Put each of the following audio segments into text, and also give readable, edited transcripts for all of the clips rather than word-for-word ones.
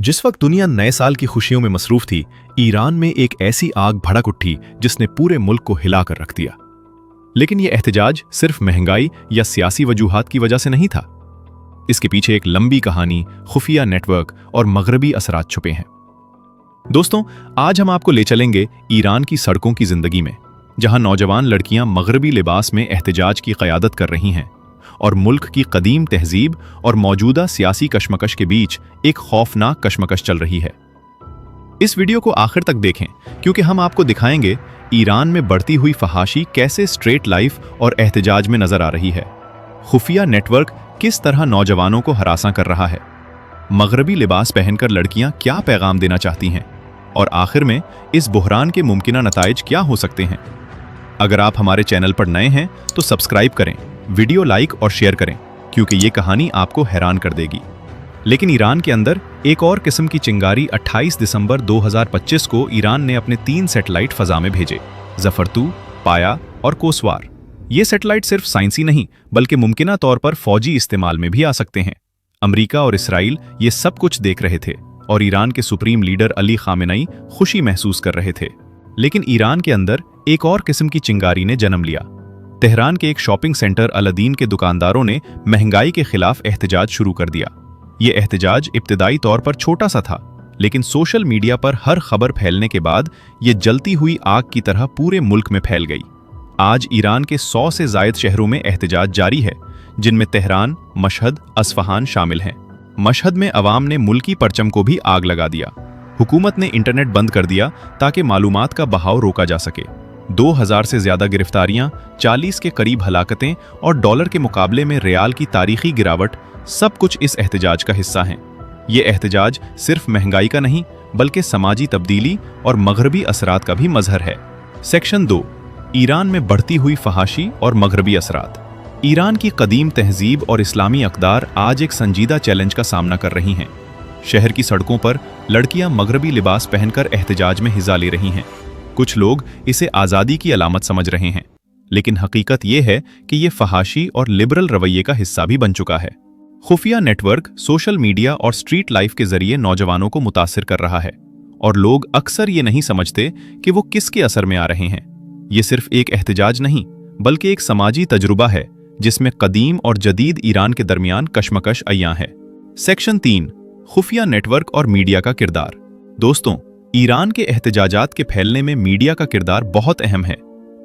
जिस वक्त दुनिया नए साल की खुशियों में मसरूफ थी, ईरान में एक ऐसी आग भड़क उठी जिसने पूरे मुल्क को हिलाकर रख दिया। लेकिन यह एहतजाज सिर्फ महंगाई या सियासी वजूहात की वजह से नहीं था। इसके पीछे एक लंबी कहानी, खुफिया नेटवर्क और मगरबी असरात छुपे हैं। दोस्तों, आज हम आपको ले चलेंगे ईरान की सड़कों की जिंदगी में, जहां नौजवान लड़कियां मगरबी लिबास में एहतजाज की क़यादत कर रही हैं और मुल्क की कदीम तहजीब और मौजूदा सियासी कशमकश के बीच एक खौफनाक कशमकश चल रही है। इस वीडियो को आखिर तक देखें, क्योंकि हम आपको दिखाएंगे ईरान में बढ़ती हुई फहाशी कैसे स्ट्रेट लाइफ और एहतजाज में नजर आ रही है, खुफिया नेटवर्क किस तरह नौजवानों को हरासा कर रहा है, मगरबी लिबास पहनकर लड़कियां क्या पैगाम देना चाहती हैं, और आखिर में इस बुहरान के मुमकिना नताइज क्या हो सकते हैं। अगर आप हमारे चैनल पर नए हैं तो सब्सक्राइब करें, वीडियो लाइक और शेयर करें, क्योंकि ये कहानी आपको हैरान कर देगी। लेकिन ईरान के अंदर एक और किस्म की चिंगारी 28 दिसंबर 2025 को ईरान ने अपने 3 सैटेलाइट फजा में भेजे, ज़फरतू, पाया और कोसवार। ये सैटेलाइट सिर्फ साइंसी नहीं बल्कि मुमकिना तौर पर फौजी इस्तेमाल में भी आ सकते हैं। अमेरिका और इसराइल ये सब कुछ देख रहे थे और ईरान के सुप्रीम लीडर अली खामेनेई खुशी महसूस कर रहे थे। लेकिन ईरान के अंदर एक और किस्म की चिंगारी ने जन्म लिया। तेहरान के एक शॉपिंग सेंटर अलादीन के दुकानदारों ने महंगाई के खिलाफ एहतजाज शुरू कर दिया। ये एहतजाज इब्तिदाई तौर पर छोटा सा था, लेकिन सोशल मीडिया पर हर खबर फैलने के बाद ये जलती हुई आग की तरह पूरे मुल्क में फैल गई। आज ईरान के 100 से जायद शहरों में एहतजाज जारी है, जिनमें तेहरान, मशहद, असफहान शामिल हैं। मशहद में अवाम ने मुल्की परचम को भी आग लगा दिया। हुकूमत ने इंटरनेट बंद कर दिया ताकि मालूमात का बहाव रोका जा सके। 2000 से ज्यादा गिरफ्तारियां, 40 के करीब हलाकतें और डॉलर के मुकाबले में रियाल की तारीखी गिरावट, सब कुछ इस एहतजाज का हिस्सा हैं। ये एहतजाज सिर्फ महंगाई का नहीं बल्कि समाजी तब्दीली और मगरबी असरात का भी मजहर है। सेक्शन 2, ईरान में बढ़ती हुई फहाशी और मगरबी असरात। ईरान की कदीम तहजीब और इस्लामी अक़दार आज एक संजीदा चैलेंज का सामना कर रही हैं। शहर की सड़कों पर लड़कियां मगरबी लिबास पहनकर एहतजाज में हिस्सा ले रही हैं। कुछ लोग इसे आज़ादी की अलामत समझ रहे हैं, लेकिन हकीकत यह है कि यह फहाशी और लिबरल रवैये का हिस्सा भी बन चुका है। खुफिया नेटवर्क सोशल मीडिया और स्ट्रीट लाइफ के जरिए नौजवानों को मुतासिर कर रहा है, और लोग अक्सर ये नहीं समझते कि वो किसके असर में आ रहे हैं। ये सिर्फ एक एहतजाज नहीं बल्कि एक समाजी तजुर्बा है जिसमें कदीम और जदीद ईरान के दरमियान कशमकश अय्यां है। सेक्शन 3, खुफिया नेटवर्क और मीडिया का किरदार। दोस्तों, ईरान के एहतजाजात के फैलने में मीडिया का किरदार बहुत अहम है।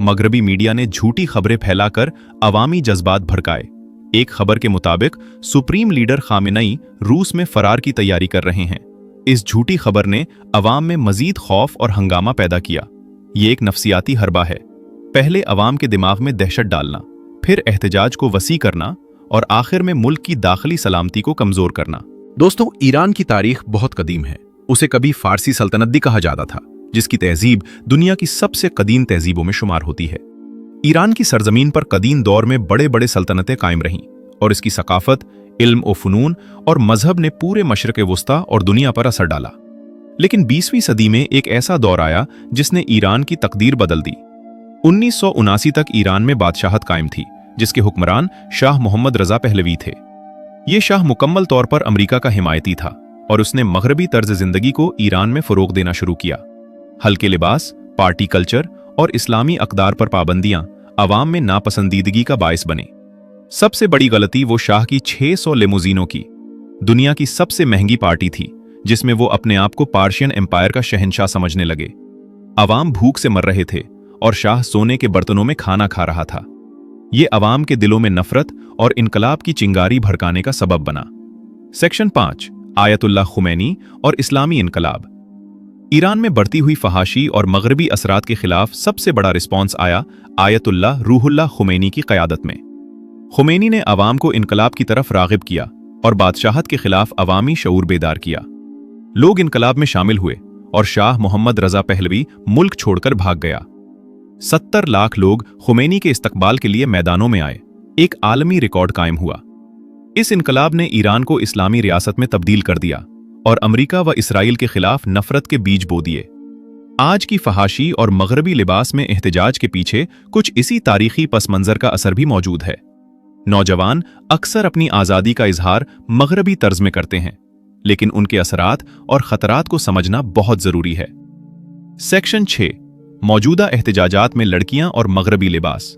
मगरबी मीडिया ने झूठी खबरें फैलाकर अवामी जज्बात भड़काए। एक खबर के मुताबिक सुप्रीम लीडर खामेनेई रूस में फरार की तैयारी कर रहे हैं। इस झूठी खबर ने अवाम में मजीद खौफ और हंगामा पैदा किया। ये एक नफ्सियाती हरबा है, पहले अवाम के दिमाग में दहशत डालना, फिर एहतजाज को वसी करना और आखिर में मुल्क की दाखिली सलामती को कमजोर करना। दोस्तों, ईरान की तारीख बहुत कदीम है। उसे कभी फारसी सल्तनत भी कहा जाता था, जिसकी तहजीब दुनिया की सबसे कदीम तहजीबों में शुमार होती है। ईरान की सरजमीन पर कदीम दौर में बड़े बड़े सल्तनतें कायम रहीं, और इसकी सकाफत, इल्म और फनून और मजहब ने पूरे मशरक़ वस्ता और दुनिया पर असर डाला। लेकिन 20वीं सदी में एक ऐसा दौर आया जिसने ईरान की तकदीर बदल दी। 1979 तक ईरान में बादशाहत कायम थी, जिसके हुक्मरान शाह मोहम्मद रजा पहलवी थे। ये शाह मुकम्मल तौर पर अमेरिका का हिमायती था और उसने मगरबी तर्ज जिंदगी को ईरान में फरोग देना शुरू किया। हल्के लिबास, पार्टी कल्चर और इस्लामी अक़दार पर पाबंदियां अवाम में नापसंदीदगी का बायस बने। सबसे बड़ी गलती वो शाह की 600 लिमोजीनों की, दुनिया की सबसे महंगी पार्टी थी, जिसमें वो अपने आप को पार्शियन एम्पायर का शहंशाह समझने लगे। अवाम भूख से मर रहे थे और शाह सोने के बर्तनों में खाना खा रहा था। ये अवाम के दिलों में नफरत और इनकलाब की चिंगारी भड़काने का सबब बना। सेक्शन 5, आयतुल्लाह खुमैनी और इस्लामी इनकलाब। ईरान में बढ़ती हुई फहाशी और मगरबी असरात के खिलाफ सबसे बड़ा रिस्पॉन्स आया आयतुल्लाह रूहुल्लाह खुमैनी की क़यादत में। खुमैनी ने अवाम को इनकलाब की तरफ राग़िब किया और बादशाहत के खिलाफ अवामी शऊर बेदार किया। लोग इनकलाब में शामिल हुए और शाह मोहम्मद रजा पहलवी मुल्क छोड़कर भाग गया। 70 लाख लोग खुमैनी के इस्तकबाल के लिए मैदानों में आए। एक आलमी रिकॉर्ड कायम हुआ। इस इनकलाब ने ईरान को इस्लामी रियासत में तब्दील कर दिया और अमेरिका व इसराइल के खिलाफ नफरत के बीज बो दिए। आज की फहाशी और मगरबी लिबास में एहतजाज के पीछे कुछ इसी तारीखी पस मंजर का असर भी मौजूद है। नौजवान अक्सर अपनी आज़ादी का इजहार मगरबी तर्ज में करते हैं, लेकिन उनके असरात और खतरात को समझना बहुत जरूरी है। सेक्शन 6, मौजूदा एहतजाजात में लड़कियां और मगरबी लिबास।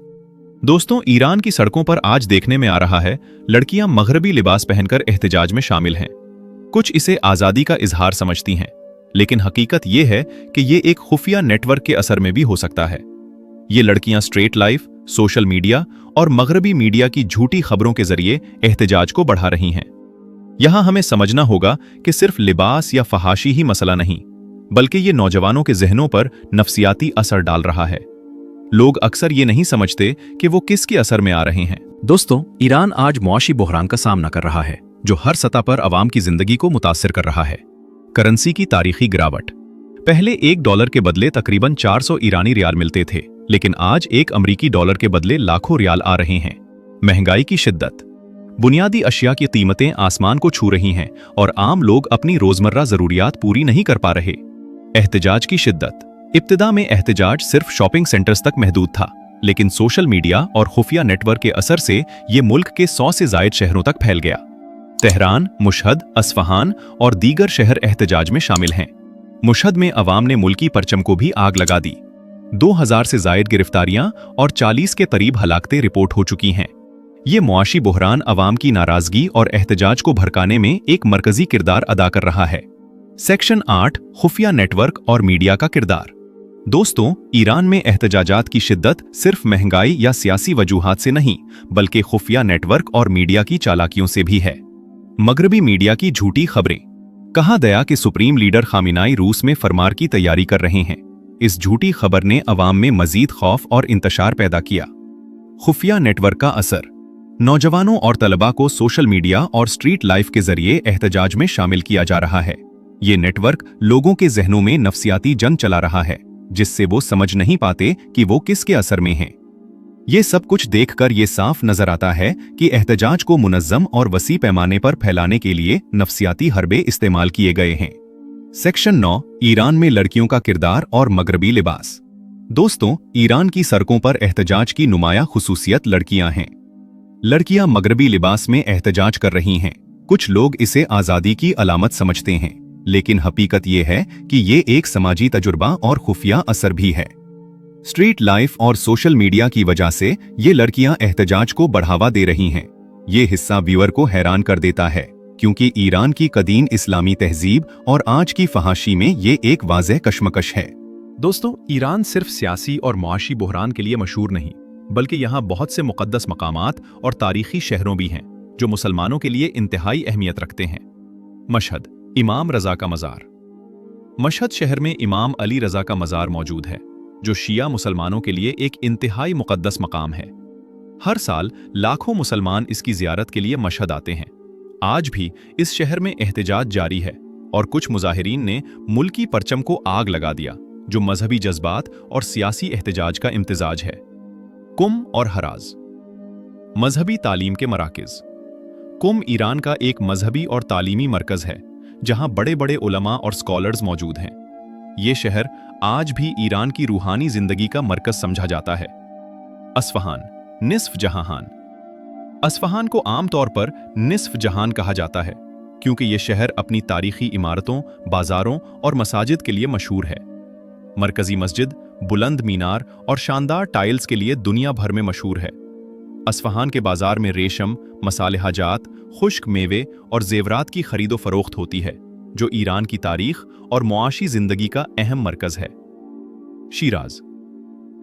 दोस्तों, ईरान की सड़कों पर आज देखने में आ रहा है लड़कियां मगरबी लिबास पहनकर एहतजाज में शामिल हैं। कुछ इसे आज़ादी का इजहार समझती हैं, लेकिन हकीकत ये है कि ये एक खुफिया नेटवर्क के असर में भी हो सकता है। ये लड़कियां स्ट्रेट लाइफ, सोशल मीडिया और मगरबी मीडिया की झूठी खबरों के जरिए एहतजाज को बढ़ा रही हैं। यहां हमें समझना होगा कि सिर्फ लिबास या फहाशी ही मसला नहीं, बल्कि ये नौजवानों के जहनों पर नफसियाती असर डाल रहा है। लोग अक्सर ये नहीं समझते कि वो किसके असर में आ रहे हैं। दोस्तों, ईरान आज मुआशी बहरान का सामना कर रहा है, जो हर सतह पर अवाम की जिंदगी को मुतासिर कर रहा है। करेंसी की तारीखी गिरावट। पहले $1 के बदले तकरीबन 400 ईरानी रियाल मिलते थे, लेकिन आज एक अमरीकी डॉलर के बदले लाखों रियाल आ रहे हैं। महंगाई की शिद्दत। बुनियादी अशिया की कीमतें आसमान को छू रही हैं और आम लोग अपनी रोजमर्रा जरूरियात पूरी नहीं कर पा रहे। एहतजाज की शिद्दत। इब्तिदा में एहतजाज सिर्फ शॉपिंग सेंटर्स तक महदूद था, लेकिन सोशल मीडिया और खुफिया नेटवर्क के असर से ये मुल्क के 100 से ज्यादा शहरों तक फैल गया। तेहरान, मुशहद, अस्फहान और दीगर शहर एहतजाज में शामिल हैं। मुशहद में अवाम ने मुल्की परचम को भी आग लगा दी। 2000 से ज्यादा गिरफ्तारियां और 40 के करीब हलाकतें रिपोर्ट हो चुकी हैं। ये मुआशी बहरान अवाम की नाराजगी और एहतजाज को भड़काने में एक मरकजी किरदार अदा कर रहा है। सेक्शन 8, खुफिया नेटवर्क और मीडिया का किरदार। दोस्तों, ईरान में एहतजाजात की शिद्दत सिर्फ महंगाई या सियासी वजूहात से नहीं, बल्कि खुफिया नेटवर्क और मीडिया की चालाकियों से भी है। मगरबी मीडिया की झूठी खबरें। कहा गया कि सुप्रीम लीडर खामिनाई रूस में फरमार की तैयारी कर रहे हैं। इस झूठी खबर ने अवाम में मजीद खौफ और इंतशार पैदा किया। खुफिया नेटवर्क का असर। नौजवानों और तलबा को सोशल मीडिया और स्ट्रीट लाइफ के जरिए एहतजाज में शामिल किया जा रहा है। ये नेटवर्क लोगों के जहनों में नफसियाती जंग चला रहा है, जिससे वो समझ नहीं पाते कि वो किसके असर में हैं। ये सब कुछ देखकर ये साफ नजर आता है कि एहतजाज को मुनज़्ज़म और वसी पैमाने पर फैलाने के लिए नफसियाती हरबे इस्तेमाल किए गए हैं। सेक्शन 9, ईरान में लड़कियों का किरदार और मगरबी लिबास। दोस्तों, ईरान की सड़कों पर एहतजाज की नुमाया खुसूसियत लड़कियां हैं। लड़कियां मगरबी लिबास में एहतजाज कर रही हैं। कुछ लोग इसे आज़ादी की अलामत समझते हैं, लेकिन हकीकत ये है कि ये एक समाजी तजुर्बा और खुफिया असर भी है। स्ट्रीट लाइफ और सोशल मीडिया की वजह से ये लड़कियां एहतजाज को बढ़ावा दे रही हैं। ये हिस्सा व्यूअर को हैरान कर देता है, क्योंकि ईरान की कदीम इस्लामी तहजीब और आज की फहाशी में ये एक वाज़ेह कशमकश है। दोस्तों, ईरान सिर्फ सियासी और मुआशी बहरान के लिए मशहूर नहीं, बल्कि यहाँ बहुत से मुक़द्दस मकामात और तारीखी शहरों भी हैं जो मुसलमानों के लिए इंतहाई अहमियत रखते हैं। मशहद, इमाम रज़ा का मज़ार। मशहद शहर में इमाम अली रज़ा का मज़ार मौजूद है, जो शिया मुसलमानों के लिए एक इंतहाई मुक़द्दस मकाम है। हर साल लाखों मुसलमान इसकी ज़ियारत के लिए मशहद आते हैं। आज भी इस शहर में एहतजाज जारी है और कुछ मुजाहिरीन ने मुल्की परचम को आग लगा दिया, जो मजहबी जज्बात और सियासी एहतजाज का इम्तिजाज है। कुम और हराज। मजहबी तालीम के मराकिज़। कुम ईरान का एक मजहबी और तालीमी मरकज़ है, जहां बड़े बड़े उलमा और स्कॉलर्स मौजूद हैं। ये शहर आज भी ईरान की रूहानी जिंदगी का मरकज समझा जाता है। अस्फहान, निस्फ जहान। अस्फहान को आमतौर पर निस्फ जहान कहा जाता है, क्योंकि ये शहर अपनी तारीखी इमारतों, बाजारों और मसाजिद के लिए मशहूर है। मरकजी मस्जिद, बुलंद मीनार और शानदार टाइल्स के लिए दुनिया भर में मशहूर है। अस्फहान के बाजार में रेशम, मसालेहाजात, खुश्क मेवे और जेवरात की खरीदो फरोख्त होती है, जो ईरान की तारीख और मुआशी जिंदगी का अहम मरकज है। शिराज,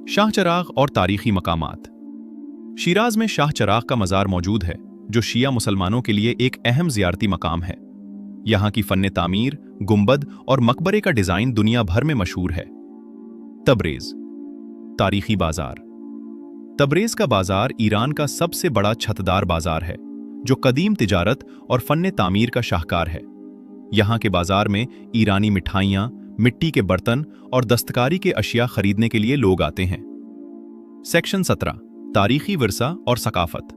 शाह चराग और तारीखी मकामात। शिराज में शाह चराग का मज़ार मौजूद है, जो शिया मुसलमानों के लिए एक अहम ज़ियारती मकाम है। यहाँ की फ़न तामीर, गुंबद और मकबरे का डिज़ाइन दुनिया भर में मशहूर है। तबरेज़, तारीखी बाजार। तबरेज़ का बाजार ईरान का सबसे बड़ा छतदार बाजार है, जो कदीम तिजारत और फ़न तामीर का शाहकार है। यहाँ के बाजार में ईरानी मिठाइयाँ, मिट्टी के बर्तन और दस्तकारी के अशिया खरीदने के लिए लोग आते हैं। सेक्शन 17, तारीखी विरसा और सकाफत।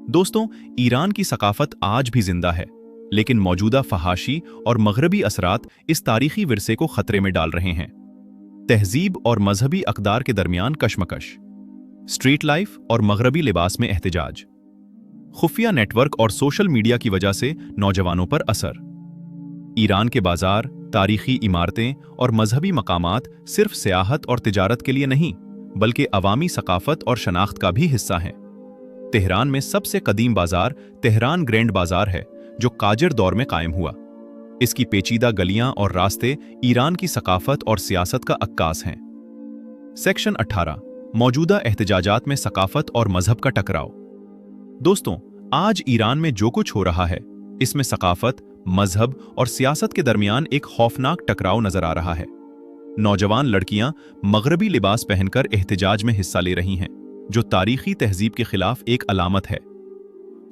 दोस्तों, ईरान की सकाफत आज भी जिंदा है, लेकिन मौजूदा फहाशी और मगरबी असरात इस तारीखी विरसे को खतरे में डाल रहे हैं। तहजीब और मजहबी अक़दार के दरमियान कशमकश। स्ट्रीट लाइफ और मगरबी लिबास में एहतजाज। खुफिया नेटवर्क और सोशल मीडिया की वजह से नौजवानों पर असर। ईरान के बाजार, तारीखी इमारतें और मजहबी मकामात सिर्फ सियाहत और तिजारत के लिए नहीं, बल्कि अवामी सकाफत और शनाख्त का भी हिस्सा हैं। तेहरान में सबसे कदीम बाजार तेहरान ग्रैंड बाजार है, जो काजर दौर में कायम हुआ। इसकी पेचीदा गलियां और रास्ते ईरान की सकाफत और सियासत का अक्कास हैं। सेक्शन 18, मौजूदा एहतजाजात में सकाफत और मजहब का टकराव। दोस्तों, आज ईरान में जो कुछ हो रहा है, इसमें सकाफत, मजहब और सियासत के दरमियान एक खौफनाक टकराव नजर आ रहा है। नौजवान लड़कियां मगरबी लिबास पहनकर एहतजाज में हिस्सा ले रही हैं, जो तारीखी तहजीब के खिलाफ एक अलामत है।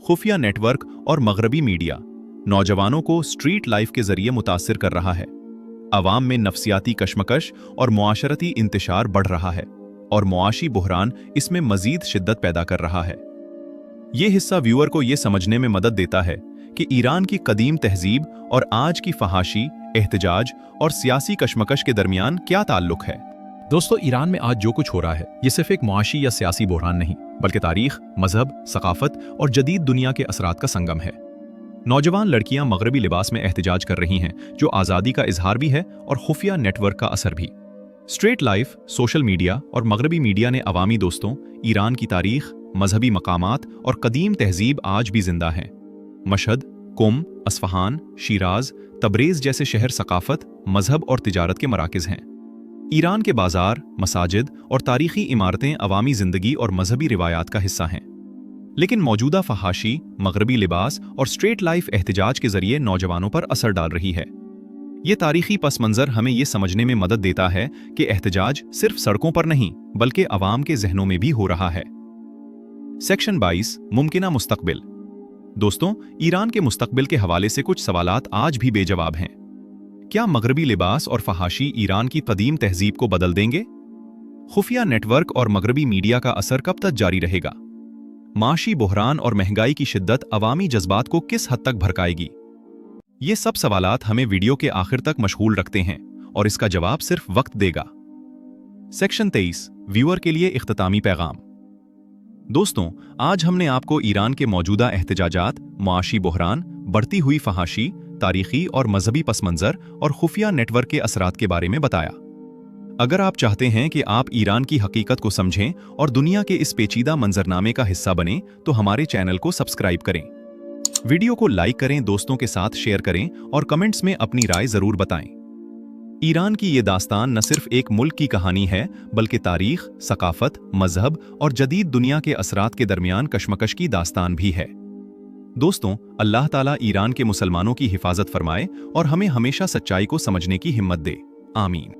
खुफिया नेटवर्क और मगरबी मीडिया नौजवानों को स्ट्रीट लाइफ के जरिए मुतासिर कर रहा है। अवाम में नफसियाती कशमकश और मुआशरती इंतशार बढ़ रहा है, और मुआशी बुहरान इसमें मजीद शिद्दत पैदा कर रहा है। ये हिस्सा व्यूअर को ये समझने में मदद देता है कि ईरान की कदीम तहजीब और आज की फहाशी, एहतजाज और सियासी कशमकश के दरमियान क्या ताल्लुक है। दोस्तों, ईरान में आज जो कुछ हो रहा है, ये सिर्फ एक मुआशी या सियासी बहरान नहीं, बल्कि तारीख, मजहब, सकाफत और जदीद दुनिया के असरात का संगम है। नौजवान लड़कियां मगरबी लिबास में एहतजाज कर रही हैं, जो आज़ादी का इजहार भी है और खुफिया नेटवर्क का असर भी। स्ट्रीट लाइफ, सोशल मीडिया और मगरबी मीडिया ने अवामी दोस्तों, ईरान की तारीख, मजहबी मकामात और कदीम तहजीब आज भी जिंदा हैं। मशहद, कुम, अस्फहान, शिराज, तबरेज जैसे शहर सकाफत, मजहब और तिजारत के मराकिज हैं। ईरान के बाजार, मसाजिद और तारीखी इमारतें अवामी जिंदगी और मजहबी रिवायात का हिस्सा हैं। लेकिन मौजूदा फहाशी, मगरबी लिबास और स्ट्रीट लाइफ एहतजाज के जरिए नौजवानों पर असर डाल रही है। ये तारीखी पस मंजर हमें ये समझने में मदद देता है कि एहतजाज सिर्फ सड़कों पर नहीं, बल्कि अवाम के जहनों में भी हो रहा है। सेक्शन 22, मुमकिना मुस्तकबिल। दोस्तों, ईरान के मुस्तकबिल के हवाले से कुछ सवालात आज भी बेजवाब हैं। क्या मगरबी लिबास और फहाशी ईरान की कदीम तहजीब को बदल देंगे? खुफिया नेटवर्क और मगरबी मीडिया का असर कब तक जारी रहेगा? माशी बुहरान और महंगाई की शिद्दत अवामी जज्बात को किस हद तक भड़काएगी? ये सब सवालात हमें वीडियो के आखिर तक मशगूल रखते हैं, और इसका जवाब सिर्फ वक्त देगा। सेक्शन 23, व्यूअर के लिए इख्तितामी पैगाम। दोस्तों, आज हमने आपको ईरान के मौजूदा एहतजाजात, मुआशी बुहरान, बढ़ती हुई फहाशी, तारीखी और मजहबी पसमंजर और खुफिया नेटवर्क के असरात के बारे में बताया। अगर आप चाहते हैं कि आप ईरान की हकीकत को समझें और दुनिया के इस पेचीदा मंजरनामे का हिस्सा बनें, तो हमारे चैनल को सब्सक्राइब करें। वीडियो को लाइक करें, दोस्तों के साथ शेयर करें और कमेंट्स में अपनी राय जरूर बताएं। ईरान की ये दास्तान न सिर्फ एक मुल्क की कहानी है, बल्कि तारीख, सकाफत, मजहब और जदीद दुनिया के असरात के दरमियान कशमकश की दास्तान भी है। दोस्तों, अल्लाह ताला ईरान के मुसलमानों की हिफाजत फरमाए और हमें हमेशा सच्चाई को समझने की हिम्मत दे। आमीन।